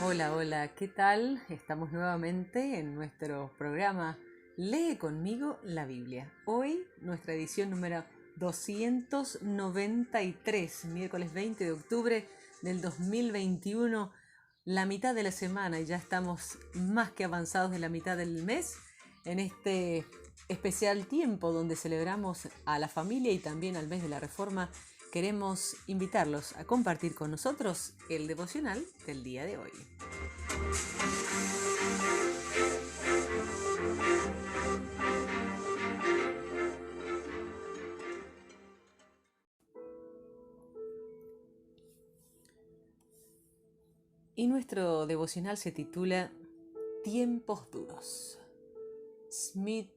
Hola, hola, ¿qué tal? Estamos nuevamente en nuestro programa Lee conmigo la Biblia. Hoy nuestra edición número 293, miércoles 20 de octubre del 2021, la mitad de la semana y ya estamos más que avanzados de la mitad del mes en este especial tiempo donde celebramos a la familia y también al mes de la Reforma. Queremos invitarlos a compartir con nosotros el devocional del día de hoy. Y nuestro devocional se titula Tiempos duros. Smith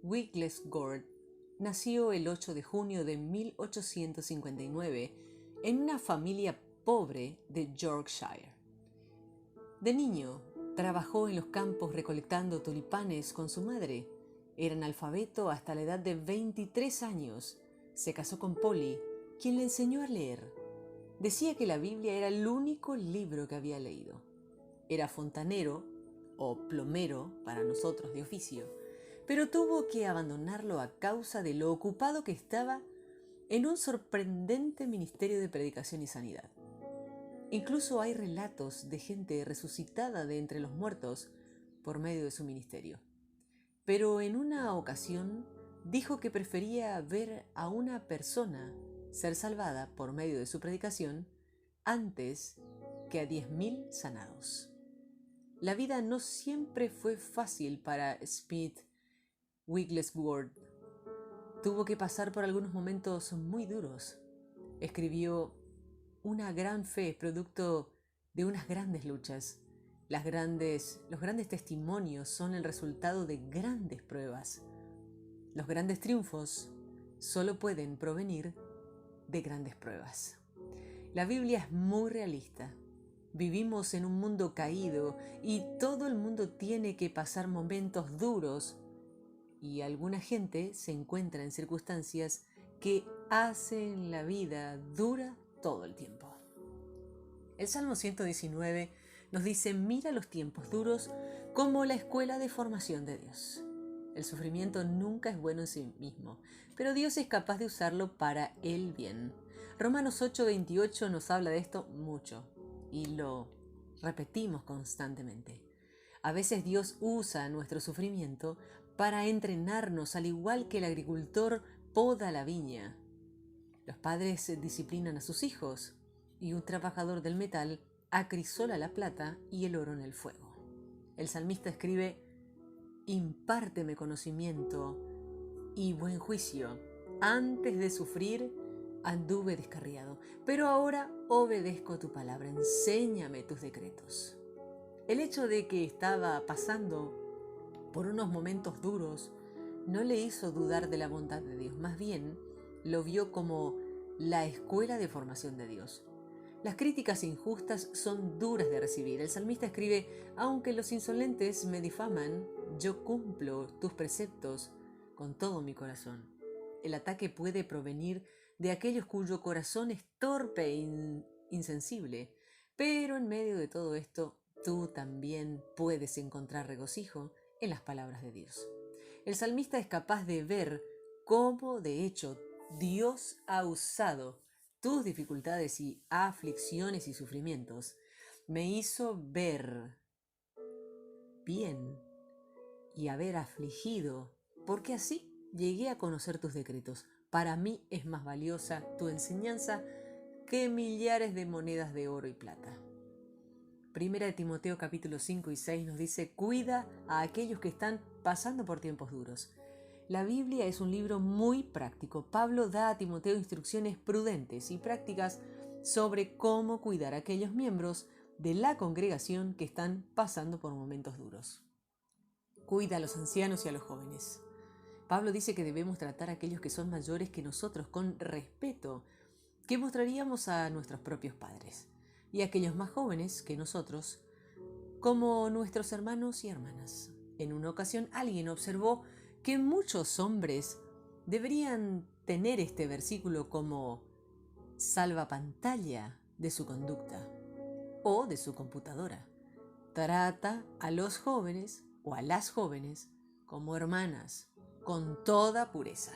Wigglesworth nació el 8 de junio de 1859 en una familia pobre de Yorkshire. De niño, trabajó en los campos recolectando tulipanes con su madre. Era analfabeto hasta la edad de 23 años. Se casó con Polly, quien le enseñó a leer. Decía que la Biblia era el único libro que había leído. Era fontanero, o plomero para nosotros de oficio, pero tuvo que abandonarlo a causa de lo ocupado que estaba en un sorprendente ministerio de predicación y sanidad. Incluso hay relatos de gente resucitada de entre los muertos por medio de su ministerio. Pero en una ocasión dijo que prefería ver a una persona ser salvada por medio de su predicación antes que a 10.000 sanados. La vida no siempre fue fácil para Smith Wigglesworth. Tuvo que pasar por algunos momentos muy duros. Escribió: una gran fe es producto de unas grandes luchas. Los grandes testimonios son el resultado de grandes pruebas. Los grandes triunfos solo pueden provenir de grandes pruebas. La Biblia es muy realista. Vivimos en un mundo caído y todo el mundo tiene que pasar momentos duros y alguna gente se encuentra en circunstancias que hacen la vida dura todo el tiempo. El Salmo 119 nos dice: mira los tiempos duros como la escuela de formación de Dios. El sufrimiento nunca es bueno en sí mismo, pero Dios es capaz de usarlo para el bien. Romanos 8:28 nos habla de esto mucho y lo repetimos constantemente. A veces Dios usa nuestro sufrimiento para entrenarnos, al igual que el agricultor poda la viña. Los padres disciplinan a sus hijos y un trabajador del metal acrisola la plata y el oro en el fuego. El salmista escribe: impárteme conocimiento y buen juicio. Antes de sufrir anduve descarriado, pero ahora obedezco tu palabra. Enséñame tus decretos. El hecho de que estaba pasando por unos momentos duros no le hizo dudar de la bondad de Dios, más bien lo vio como la escuela de formación de Dios. Las críticas injustas son duras de recibir. El salmista escribe: aunque los insolentes me difaman, yo cumplo tus preceptos con todo mi corazón. El ataque puede provenir de aquellos cuyo corazón es torpe e insensible, pero en medio de todo esto, tú también puedes encontrar regocijo en las palabras de Dios. El salmista es capaz de ver cómo, de hecho, Dios ha usado tus dificultades y aflicciones y sufrimientos. Me hizo ver bien y haber afligido, porque así llegué a conocer tus decretos. Para mí es más valiosa tu enseñanza que millares de monedas de oro y plata. Primera de Timoteo capítulo 5 y 6 nos dice: cuida a aquellos que están pasando por tiempos duros. La Biblia es un libro muy práctico. Pablo da a Timoteo instrucciones prudentes y prácticas sobre cómo cuidar a aquellos miembros de la congregación que están pasando por momentos duros. Cuida a los ancianos y a los jóvenes. Pablo dice que debemos tratar a aquellos que son mayores que nosotros con respeto que mostraríamos a nuestros propios padres. y aquellos más jóvenes que nosotros, como nuestros hermanos y hermanas. En una ocasión alguien observó que muchos hombres deberían tener este versículo como salvapantalla de su conducta o de su computadora. Trata a los jóvenes o a las jóvenes como hermanas, con toda pureza.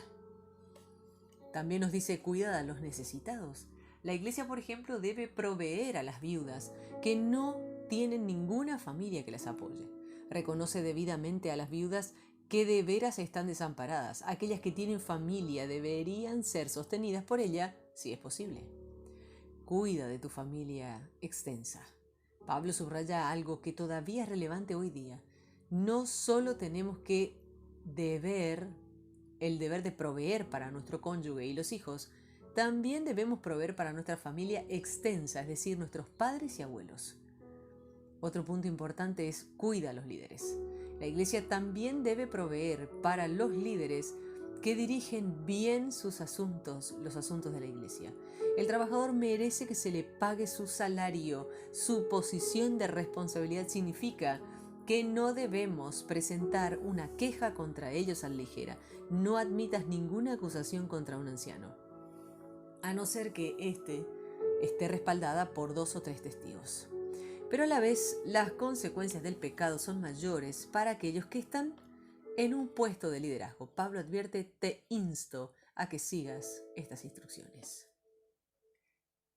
También nos dice cuida a los necesitados. La iglesia, por ejemplo, debe proveer a las viudas que no tienen ninguna familia que las apoye. Reconoce debidamente a las viudas que de veras están desamparadas. Aquellas que tienen familia deberían ser sostenidas por ella si es posible. Cuida de tu familia extensa. Pablo subraya algo que todavía es relevante hoy día. No solo tenemos el deber de proveer para nuestro cónyuge y los hijos, también debemos proveer para nuestra familia extensa, es decir, nuestros padres y abuelos. Otro punto importante es cuida a los líderes. La iglesia también debe proveer para los líderes que dirigen bien sus asuntos, los asuntos de la iglesia. El trabajador merece que se le pague su salario. Su posición de responsabilidad significa que no debemos presentar una queja contra ellos a la ligera. No admitas ninguna acusación contra un anciano, a no ser que éste esté respaldada por 2 o 3 testigos. Pero a la vez, las consecuencias del pecado son mayores para aquellos que están en un puesto de liderazgo. Pablo advierte: te insto a que sigas estas instrucciones.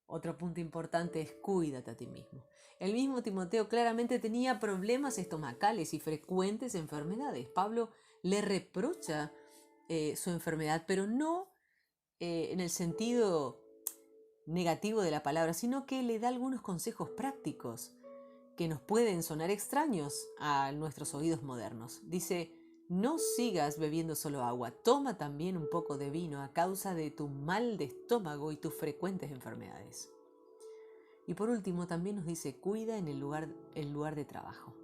Otro punto importante es cuídate a ti mismo. El mismo Timoteo claramente tenía problemas estomacales y frecuentes enfermedades. Pablo le reprocha su enfermedad, pero no en el sentido negativo de la palabra, sino que le da algunos consejos prácticos que nos pueden sonar extraños a nuestros oídos modernos. Dice: no sigas bebiendo solo agua, toma también un poco de vino a causa de tu mal de estómago y tus frecuentes enfermedades. Y por último también nos dice: cuida en el lugar de trabajo.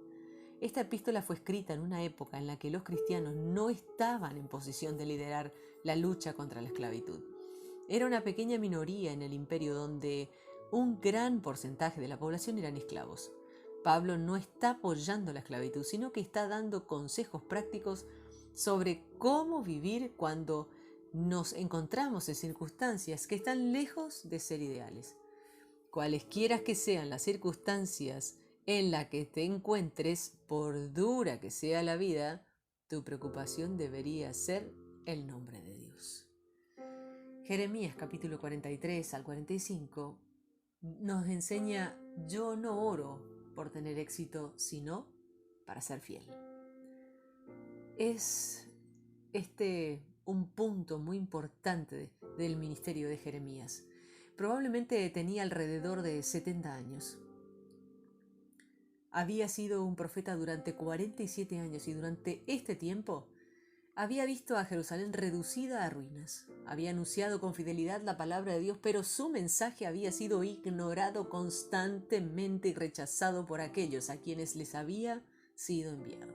Esta epístola fue escrita en una época en la que los cristianos no estaban en posición de liderar la lucha contra la esclavitud. Era una pequeña minoría en el imperio donde un gran porcentaje de la población eran esclavos. Pablo no está apoyando la esclavitud, sino que está dando consejos prácticos sobre cómo vivir cuando nos encontramos en circunstancias que están lejos de ser ideales. Cualesquiera que sean las circunstancias en las que te encuentres, por dura que sea la vida, tu preocupación debería ser el nombre de Dios. Jeremías capítulo 43 al 45 nos enseña: yo no oro por tener éxito, sino para ser fiel. Es un punto muy importante del ministerio de Jeremías. Probablemente tenía alrededor de 70 años. Había sido un profeta durante 47 años y durante este tiempo había visto a Jerusalén reducida a ruinas. Había anunciado con fidelidad la palabra de Dios, pero su mensaje había sido ignorado constantemente y rechazado por aquellos a quienes les había sido enviado.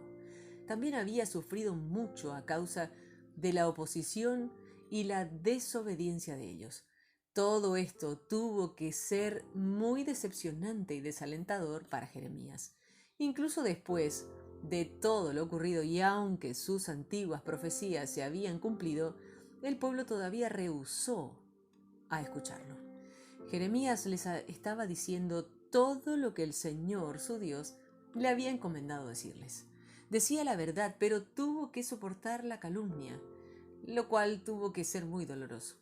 También había sufrido mucho a causa de la oposición y la desobediencia de ellos. Todo esto tuvo que ser muy decepcionante y desalentador para Jeremías. Incluso después de todo lo ocurrido, y aunque sus antiguas profecías se habían cumplido, el pueblo todavía rehusó a escucharlo. Jeremías les estaba diciendo todo lo que el Señor, su Dios, le había encomendado decirles. Decía la verdad, pero tuvo que soportar la calumnia, lo cual tuvo que ser muy doloroso.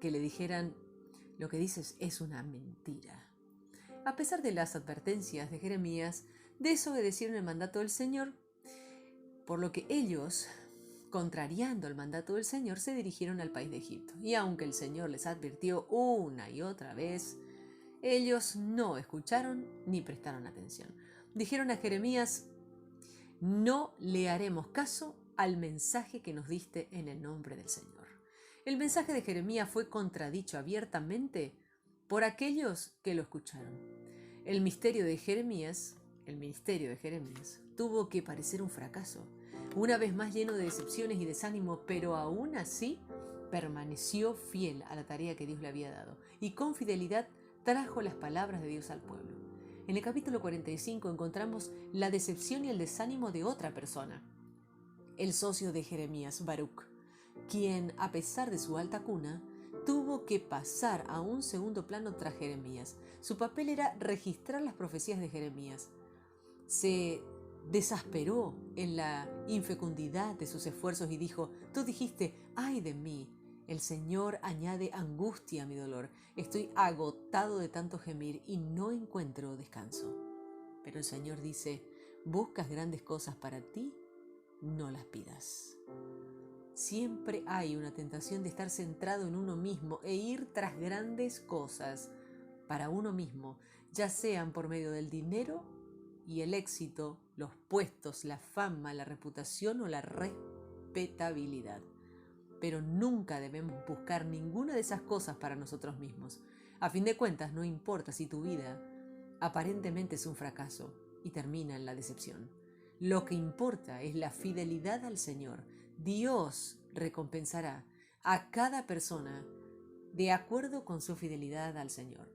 Que le dijeran: lo que dices es una mentira. A pesar de las advertencias de Jeremías, desobedecieron el mandato del Señor, por lo que ellos, contrariando el mandato del Señor, se dirigieron al país de Egipto. Y aunque el Señor les advirtió una y otra vez, ellos no escucharon ni prestaron atención. Dijeron a Jeremías: no le haremos caso al mensaje que nos diste en el nombre del Señor. El mensaje de Jeremías fue contradicho abiertamente por aquellos que lo escucharon. El ministerio de Jeremías tuvo que parecer un fracaso, una vez más lleno de decepciones y desánimo, pero aún así permaneció fiel a la tarea que Dios le había dado y con fidelidad trajo las palabras de Dios al pueblo. En el capítulo 45 encontramos la decepción y el desánimo de otra persona, el socio de Jeremías, Baruc, quien, a pesar de su alta cuna, tuvo que pasar a un segundo plano tras Jeremías. Su papel era registrar las profecías de Jeremías. Se desesperó en la infecundidad de sus esfuerzos y dijo: tú dijiste, ¡ay de mí! El Señor añade angustia a mi dolor. Estoy agotado de tanto gemir y no encuentro descanso. Pero el Señor dice: buscas grandes cosas para ti, no las pidas. Siempre hay una tentación de estar centrado en uno mismo e ir tras grandes cosas para uno mismo, ya sean por medio del dinero y el éxito, los puestos, la fama, la reputación o la respetabilidad. Pero nunca debemos buscar ninguna de esas cosas para nosotros mismos. A fin de cuentas, no importa si tu vida aparentemente es un fracaso y termina en la decepción. Lo que importa es la fidelidad al Señor. Dios recompensará a cada persona de acuerdo con su fidelidad al Señor.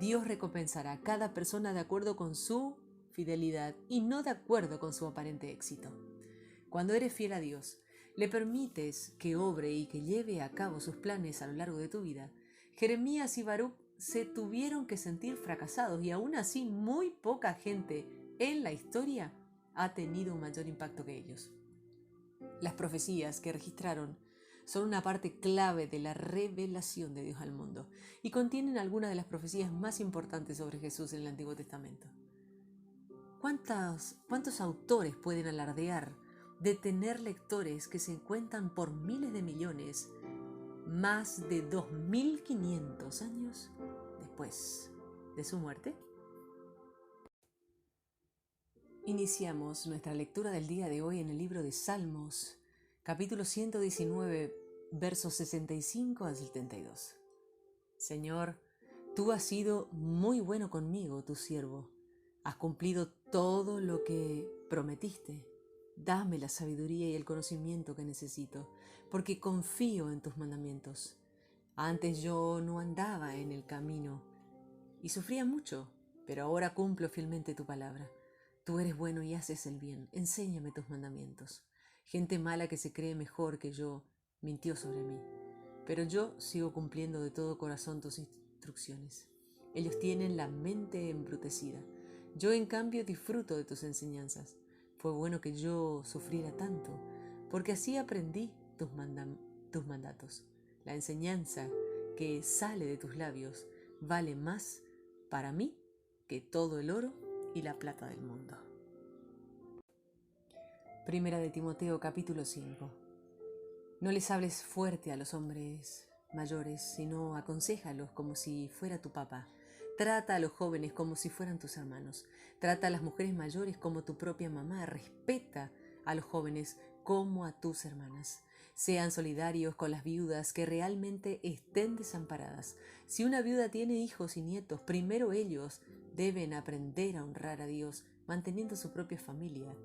Dios recompensará a cada persona de acuerdo con su fidelidad y no de acuerdo con su aparente éxito. Cuando eres fiel a Dios, le permites que obre y que lleve a cabo sus planes a lo largo de tu vida. Jeremías y Baruc se tuvieron que sentir fracasados y aún así muy poca gente en la historia ha tenido un mayor impacto que ellos. Las profecías que registraron son una parte clave de la revelación de Dios al mundo y contienen algunas de las profecías más importantes sobre Jesús en el Antiguo Testamento. ¿Cuántos autores pueden alardear de tener lectores que se cuentan por miles de millones, más de 2500 años después de su muerte? Iniciamos nuestra lectura del día de hoy en el libro de Salmos, capítulo 119, versos 65 al 72. Señor, tú has sido muy bueno conmigo, tu siervo. Has cumplido todo lo que prometiste. Dame la sabiduría y el conocimiento que necesito, porque confío en tus mandamientos. Antes yo no andaba en el camino y sufría mucho, pero ahora cumplo fielmente tu palabra. Tú eres bueno y haces el bien. Enséñame tus mandamientos. Gente mala que se cree mejor que yo mintió sobre mí, pero yo sigo cumpliendo de todo corazón tus instrucciones. Ellos tienen la mente embrutecida. Yo, en cambio, disfruto de tus enseñanzas. Fue bueno que yo sufriera tanto, porque así aprendí tus mandatos. La enseñanza que sale de tus labios vale más para mí que todo el oro y la plata del mundo. Primera de Timoteo, capítulo 5. No les hables fuerte a los hombres mayores, sino aconséjalos como si fuera tu papá. Trata a los jóvenes como si fueran tus hermanos. Trata a las mujeres mayores como tu propia mamá. Respeta a los jóvenes como a tus hermanas. Sean solidarios con las viudas que realmente estén desamparadas. Si una viuda tiene hijos y nietos, primero ellos deben aprender a honrar a Dios, manteniendo su propia familia.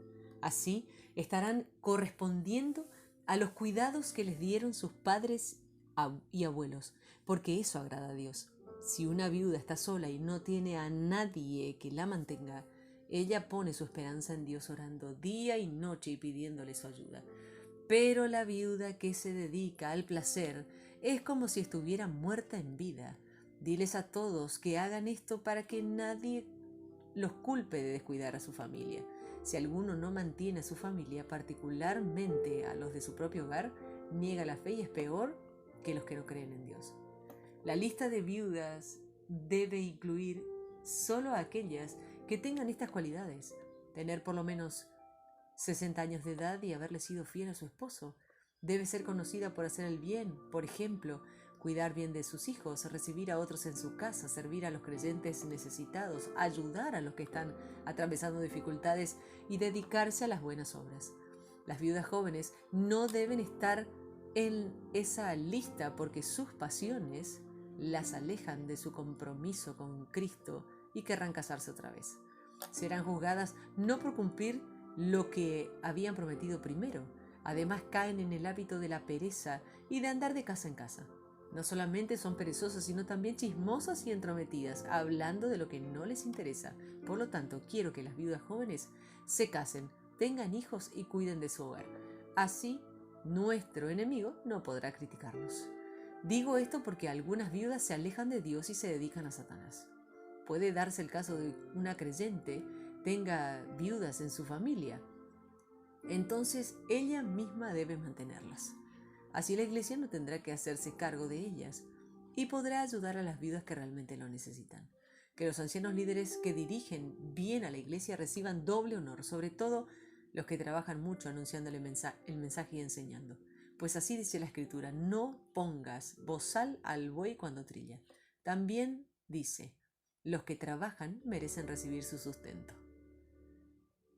Así estarán correspondiendo a los cuidados que les dieron sus padres y abuelos, porque eso agrada a Dios. Si una viuda está sola y no tiene a nadie que la mantenga, ella pone su esperanza en Dios orando día y noche y pidiéndole su ayuda. Pero la viuda que se dedica al placer es como si estuviera muerta en vida. Diles a todos que hagan esto para que nadie los culpe de descuidar a su familia. Si alguno no mantiene a su familia, particularmente a los de su propio hogar, niega la fe y es peor que los que no creen en Dios. La lista de viudas debe incluir solo a aquellas que tengan estas cualidades: tener por lo menos 60 años de edad y haberle sido fiel a su esposo. Debe ser conocida por hacer el bien, por ejemplo, cuidar bien de sus hijos, recibir a otros en su casa, servir a los creyentes necesitados, ayudar a los que están atravesando dificultades y dedicarse a las buenas obras. Las viudas jóvenes no deben estar en esa lista porque sus pasiones las alejan de su compromiso con Cristo y querrán casarse otra vez. Serán juzgadas no por cumplir lo que habían prometido primero. Además, caen en el hábito de la pereza y de andar de casa en casa. No solamente son perezosas, sino también chismosas y entrometidas, hablando de lo que no les interesa. Por lo tanto, quiero que las viudas jóvenes se casen, tengan hijos y cuiden de su hogar. Así, nuestro enemigo no podrá criticarnos. Digo esto porque algunas viudas se alejan de Dios y se dedican a Satanás. Puede darse el caso de una creyente tenga viudas en su familia. Entonces, ella misma debe mantenerlas. Así la iglesia no tendrá que hacerse cargo de ellas y podrá ayudar a las viudas que realmente lo necesitan. Que los ancianos líderes que dirigen bien a la iglesia reciban doble honor, sobre todo los que trabajan mucho anunciando el mensaje y enseñando. Pues así dice la Escritura, no pongas bozal al buey cuando trilla. También dice, los que trabajan merecen recibir su sustento.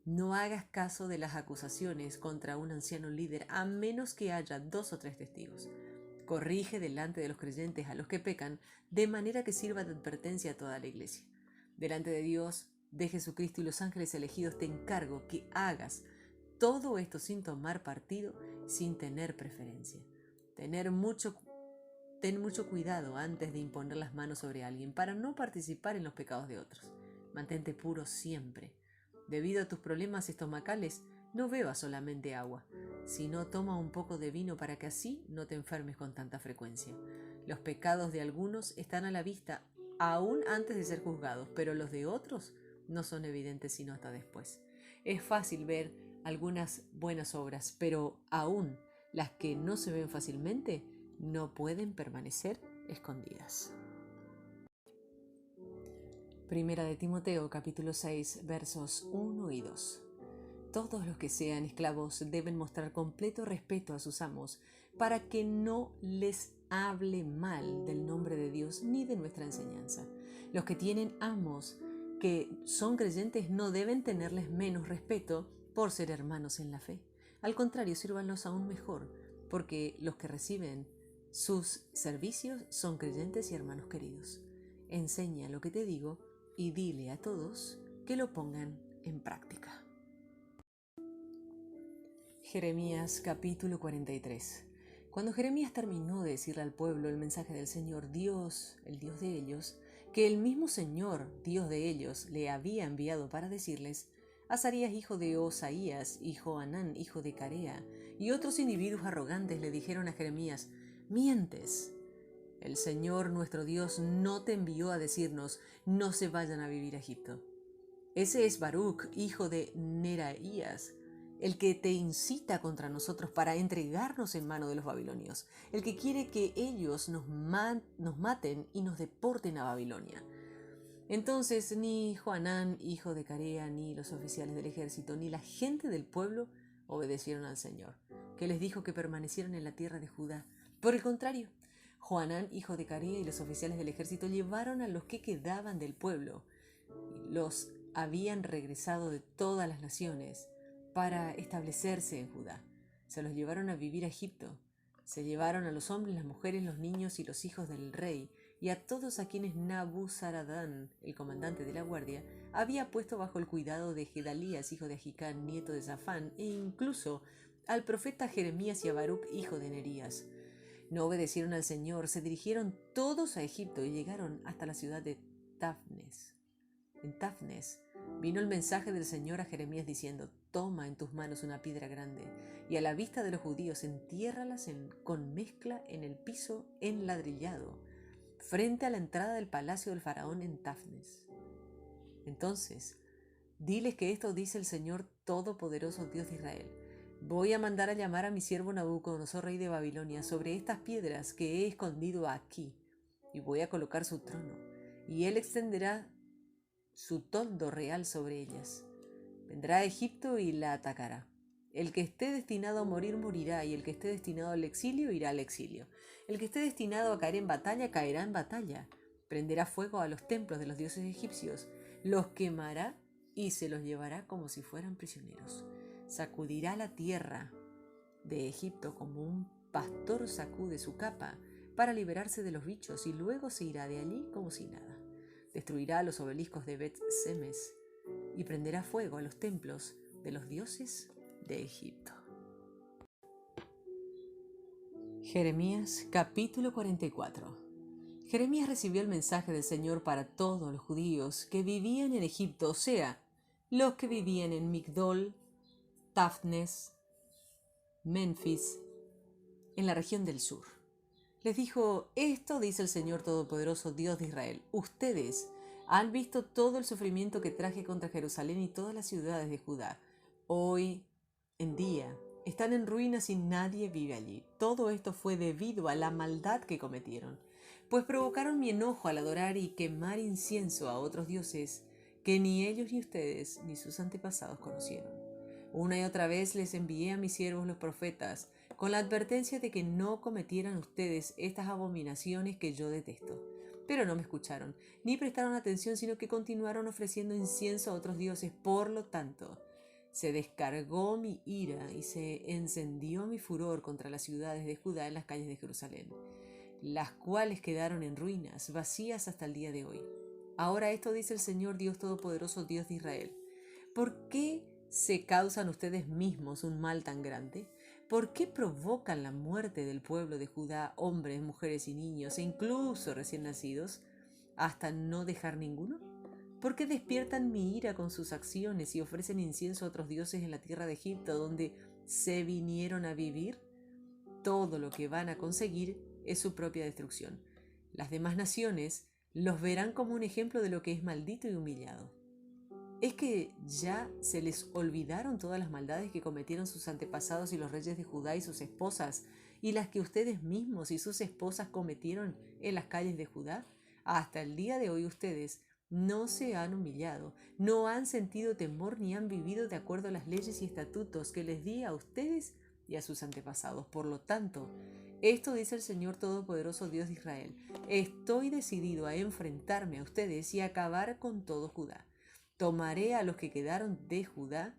No hagas caso de las acusaciones contra un anciano líder a menos que haya 2 o 3 testigos. Corrige delante de los creyentes a los que pecan, de manera que sirva de advertencia a toda la iglesia. Delante de Dios, de Jesucristo y los ángeles elegidos te encargo que hagas todo esto sin tomar partido, sin tener preferencia. Ten mucho cuidado antes de imponer las manos sobre alguien para no participar en los pecados de otros. Mantente puro siempre. Debido a tus problemas estomacales, no bebas solamente agua, sino toma un poco de vino para que así no te enfermes con tanta frecuencia. Los pecados de algunos están a la vista aún antes de ser juzgados, pero los de otros no son evidentes sino hasta después. Es fácil ver algunas buenas obras, pero aún las que no se ven fácilmente no pueden permanecer escondidas. Primera de Timoteo, capítulo 6, versos 1 y 2. Todos los que sean esclavos deben mostrar completo respeto a sus amos, para que no les hable mal del nombre de Dios ni de nuestra enseñanza. Los que tienen amos que son creyentes no deben tenerles menos respeto por ser hermanos en la fe. Al contrario, sírvanlos aún mejor, porque los que reciben sus servicios son creyentes y hermanos queridos. Enseña lo que te digo y dile a todos que lo pongan en práctica. Jeremías capítulo 43. Cuando Jeremías terminó de decirle al pueblo el mensaje del Señor Dios, el Dios de ellos, que el mismo Señor, Dios de ellos, le había enviado para decirles, Azarías, hijo de Osaías, y Johanán, hijo de Carea, y otros individuos arrogantes le dijeron a Jeremías, mientes. El Señor nuestro Dios no te envió a decirnos, no se vayan a vivir a Egipto. Ese es Baruc, hijo de Neraías, el que te incita contra nosotros para entregarnos en mano de los babilonios, el que quiere que ellos nos maten y nos deporten a Babilonia. Entonces ni Johanán, hijo de Carea, ni los oficiales del ejército, ni la gente del pueblo obedecieron al Señor, que les dijo que permanecieran en la tierra de Judá. Por el contrario, Johanán, hijo de Carea, y los oficiales del ejército llevaron a los que quedaban del pueblo. Los habían regresado de todas las naciones para establecerse en Judá. Se los llevaron a vivir a Egipto. Se llevaron a los hombres, las mujeres, los niños y los hijos del rey, y a todos a quienes Nabuzaradán, el comandante de la guardia, había puesto bajo el cuidado de Gedalías, hijo de Ahicán, nieto de Safán, e incluso al profeta Jeremías y a Baruc, hijo de Nerías. No obedecieron al Señor, se dirigieron todos a Egipto y llegaron hasta la ciudad de Tafnes. En Tafnes vino el mensaje del Señor a Jeremías diciendo, toma en tus manos una piedra grande y a la vista de los judíos entiérralas con mezcla en el piso enladrillado, frente a la entrada del palacio del faraón en Tafnes. Entonces, diles que esto dice el Señor Todopoderoso, Dios de Israel. Voy a mandar a llamar a mi siervo Nabucodonosor, rey de Babilonia, sobre estas piedras que he escondido aquí, y voy a colocar su trono, y él extenderá su toldo real sobre ellas. Vendrá a Egipto y la atacará. El que esté destinado a morir morirá, y el que esté destinado al exilio irá al exilio. El que esté destinado a caer en batalla caerá en batalla. Prenderá fuego a los templos de los dioses egipcios, los quemará y se los llevará como si fueran prisioneros. Sacudirá la tierra de Egipto como un pastor sacude su capa para liberarse de los bichos y luego se irá de allí como si nada. Destruirá los obeliscos de Bet-Semes y prenderá fuego a los templos de los dioses de Egipto. Jeremías capítulo 44. Jeremías recibió el mensaje del Señor para todos los judíos que vivían en Egipto, o sea, los que vivían en Migdol, Tafnes, Menfis, en la región del sur. Les dijo: esto dice el Señor Todopoderoso, Dios de Israel. Ustedes han visto todo el sufrimiento que traje contra Jerusalén y todas las ciudades de Judá. Hoy en día están en ruinas y nadie vive allí. Todo esto fue debido a la maldad que cometieron, pues provocaron mi enojo al adorar y quemar incienso a otros dioses que ni ellos ni ustedes ni sus antepasados conocieron. Una y otra vez les envié a mis siervos los profetas, con la advertencia de que no cometieran ustedes estas abominaciones que yo detesto. Pero no me escucharon, ni prestaron atención, sino que continuaron ofreciendo incienso a otros dioses. Por lo tanto, se descargó mi ira y se encendió mi furor contra las ciudades de Judá en las calles de Jerusalén, las cuales quedaron en ruinas, vacías hasta el día de hoy. Ahora esto dice el Señor Dios Todopoderoso, Dios de Israel: ¿por qué se causan ustedes mismos un mal tan grande? ¿Por qué provocan la muerte del pueblo de Judá, hombres, mujeres y niños, e incluso recién nacidos, hasta no dejar ninguno? ¿Por qué despiertan mi ira con sus acciones y ofrecen incienso a otros dioses en la tierra de Egipto, donde se vinieron a vivir? Todo lo que van a conseguir es su propia destrucción. Las demás naciones los verán como un ejemplo de lo que es maldito y humillado. ¿Es que ya se les olvidaron todas las maldades que cometieron sus antepasados y los reyes de Judá y sus esposas, y las que ustedes mismos y sus esposas cometieron en las calles de Judá? Hasta el día de hoy ustedes no se han humillado, no han sentido temor ni han vivido de acuerdo a las leyes y estatutos que les di a ustedes y a sus antepasados. Por lo tanto, esto dice el Señor Todopoderoso, Dios de Israel: estoy decidido a enfrentarme a ustedes y a acabar con todo Judá. Tomaré a los que quedaron de Judá,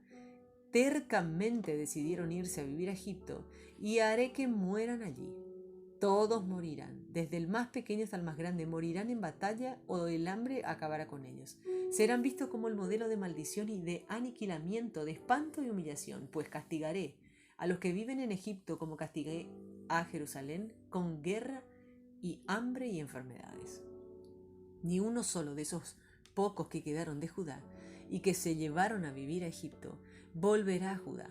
tercamente decidieron irse a vivir a Egipto, y haré que mueran allí. Todos morirán, desde el más pequeño hasta el más grande, morirán en batalla o el hambre acabará con ellos. Serán vistos como el modelo de maldición y de aniquilamiento, de espanto y humillación, pues castigaré a los que viven en Egipto como castigué a Jerusalén, con guerra y hambre y enfermedades. Ni uno solo de esos pocos que quedaron de Judá y que se llevaron a vivir a Egipto volverá a Judá.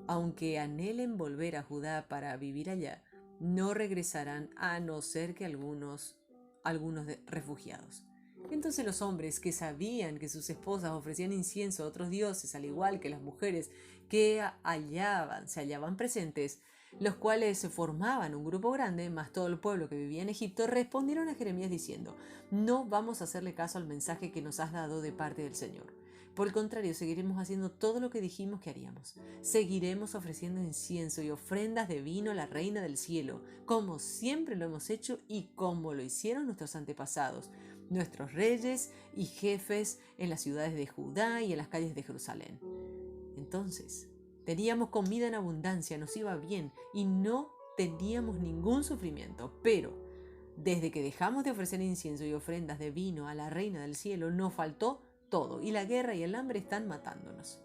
Aunque anhelen volver a Judá para vivir allá, no regresarán, a no ser que algunos refugiados. Entonces los hombres que sabían que sus esposas ofrecían incienso a otros dioses, al igual que las mujeres que se hallaban presentes, los cuales se formaban un grupo grande, más todo el pueblo que vivía en Egipto, respondieron a Jeremías diciendo: no vamos a hacerle caso al mensaje que nos has dado de parte del Señor. Por el contrario, seguiremos haciendo todo lo que dijimos que haríamos. Seguiremos ofreciendo incienso y ofrendas de vino a la Reina del Cielo, como siempre lo hemos hecho y como lo hicieron nuestros antepasados, nuestros reyes y jefes en las ciudades de Judá y en las calles de Jerusalén. Entonces, teníamos comida en abundancia, nos iba bien y no teníamos ningún sufrimiento. Pero, desde que dejamos de ofrecer incienso y ofrendas de vino a la Reina del Cielo, nos faltó todo, y la guerra y el hambre están matándonos.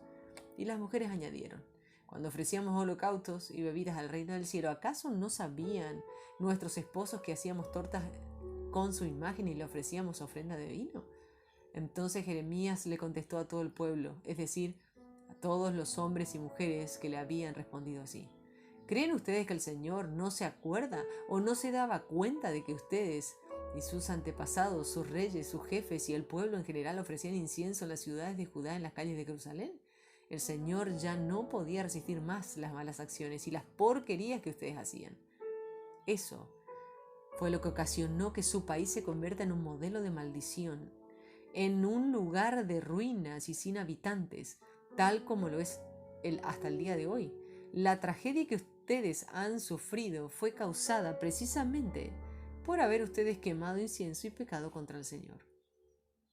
Y las mujeres añadieron: cuando ofrecíamos holocaustos y bebidas al Reino del Cielo, ¿acaso no sabían nuestros esposos que hacíamos tortas con su imagen y le ofrecíamos ofrenda de vino? Entonces Jeremías le contestó a todo el pueblo, es decir, a todos los hombres y mujeres que le habían respondido así: ¿creen ustedes que el Señor no se acuerda o no se daba cuenta de que ustedes y sus antepasados, sus reyes, sus jefes y el pueblo en general ofrecían incienso en las ciudades de Judá, en las calles de Jerusalén? El Señor ya no podía resistir más las malas acciones y las porquerías que ustedes hacían. Eso fue lo que ocasionó que su país se convierta en un modelo de maldición, en un lugar de ruinas y sin habitantes, tal como lo es hasta el día de hoy. La tragedia que ustedes han sufrido fue causada precisamente por haber ustedes quemado incienso y pecado contra el Señor,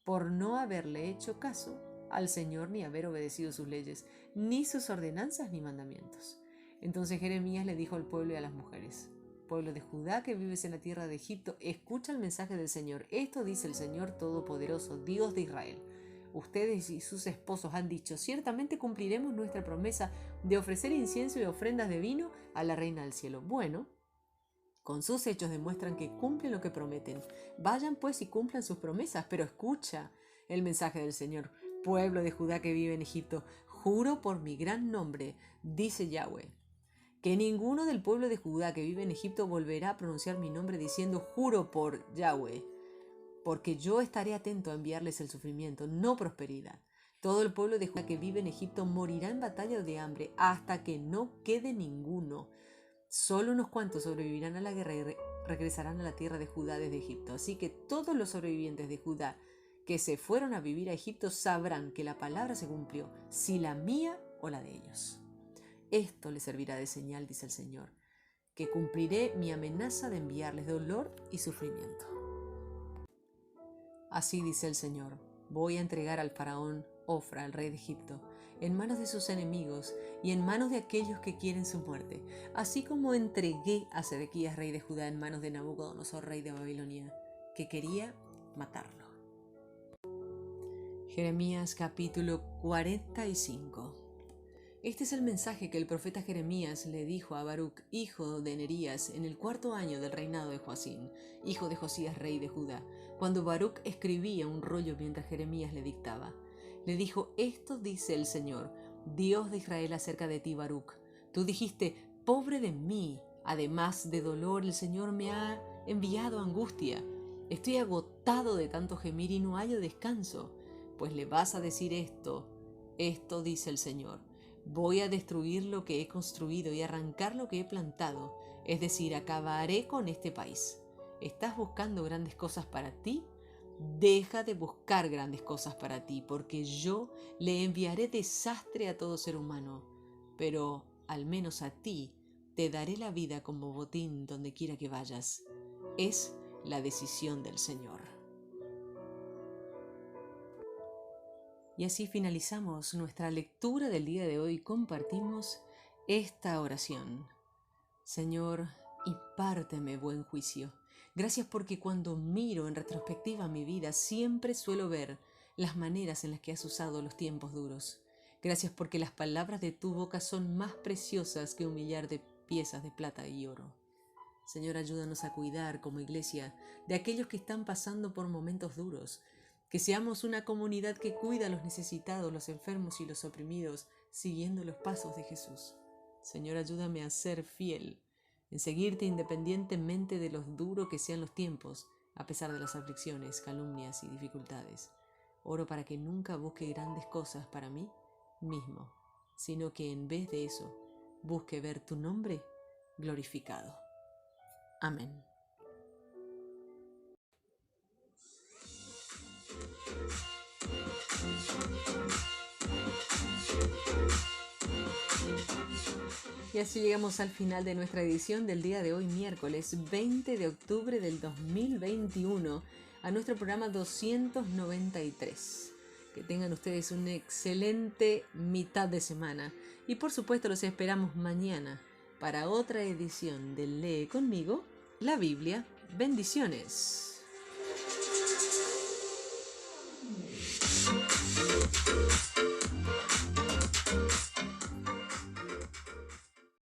por no haberle hecho caso al Señor ni haber obedecido sus leyes, ni sus ordenanzas ni mandamientos. Entonces Jeremías le dijo al pueblo y a las mujeres: pueblo de Judá que vives en la tierra de Egipto, escucha el mensaje del Señor. Esto dice el Señor Todopoderoso, Dios de Israel: ustedes y sus esposos han dicho: ciertamente cumpliremos nuestra promesa de ofrecer incienso y ofrendas de vino a la Reina del Cielo. Bueno, Con sus hechos demuestran que cumplen lo que prometen. Vayan pues y cumplan sus promesas, pero escucha el mensaje del Señor. Pueblo de Judá que vive en Egipto, juro por mi gran nombre, dice Yahweh, que ninguno del pueblo de Judá que vive en Egipto volverá a pronunciar mi nombre diciendo juro por Yahweh, porque yo estaré atento a enviarles el sufrimiento, no prosperidad. Todo el pueblo de Judá que vive en Egipto morirá en batalla de hambre hasta que no quede ninguno. Solo unos cuantos sobrevivirán a la guerra y regresarán a la tierra de Judá desde Egipto. Así que todos los sobrevivientes de Judá que se fueron a vivir a Egipto sabrán que la palabra se cumplió, si la mía o la de ellos. Esto les servirá de señal, dice el Señor, que cumpliré mi amenaza de enviarles dolor y sufrimiento. Así dice el Señor, voy a entregar al faraón Ofra, el rey de Egipto, en manos de sus enemigos y en manos de aquellos que quieren su muerte, así como entregué a Sedequías, rey de Judá, en manos de Nabucodonosor, rey de Babilonia, que quería matarlo. Jeremías capítulo 45. Este es el mensaje que el profeta Jeremías le dijo a Baruc, hijo de Nerías, en el 4º año del reinado de Joacín, hijo de Josías, rey de Judá, cuando Baruc escribía un rollo mientras Jeremías le dictaba. Le dijo, esto dice el Señor, Dios de Israel, acerca de ti, Baruc. Tú dijiste, pobre de mí, además de dolor, el Señor me ha enviado angustia. Estoy agotado de tanto gemir y no hallo descanso. Pues le vas a decir esto dice el Señor. Voy a destruir lo que he construido y arrancar lo que he plantado, es decir, acabaré con este país. ¿Estás buscando grandes cosas para ti? Deja de buscar grandes cosas para ti, porque yo le enviaré desastre a todo ser humano, pero al menos a ti te daré la vida como botín donde quiera que vayas. Es la decisión del Señor. Y así finalizamos nuestra lectura del día de hoy. Compartimos esta oración. Señor, impárteme buen juicio. Gracias porque cuando miro en retrospectiva mi vida, siempre suelo ver las maneras en las que has usado los tiempos duros. Gracias porque las palabras de tu boca son más preciosas que un millar de piezas de plata y oro. Señor, ayúdanos a cuidar como iglesia de aquellos que están pasando por momentos duros. Que seamos una comunidad que cuida a los necesitados, los enfermos y los oprimidos, siguiendo los pasos de Jesús. Señor, ayúdame a ser fiel, en seguirte independientemente de lo duro que sean los tiempos, a pesar de las aflicciones, calumnias y dificultades. Oro para que nunca busque grandes cosas para mí mismo, sino que en vez de eso, busque ver tu nombre glorificado. Amén. Y así llegamos al final de nuestra edición del día de hoy, miércoles 20 de octubre del 2021, a nuestro programa 293. Que tengan ustedes una excelente mitad de semana. Y por supuesto los esperamos mañana para otra edición de Lee conmigo la Biblia. Bendiciones.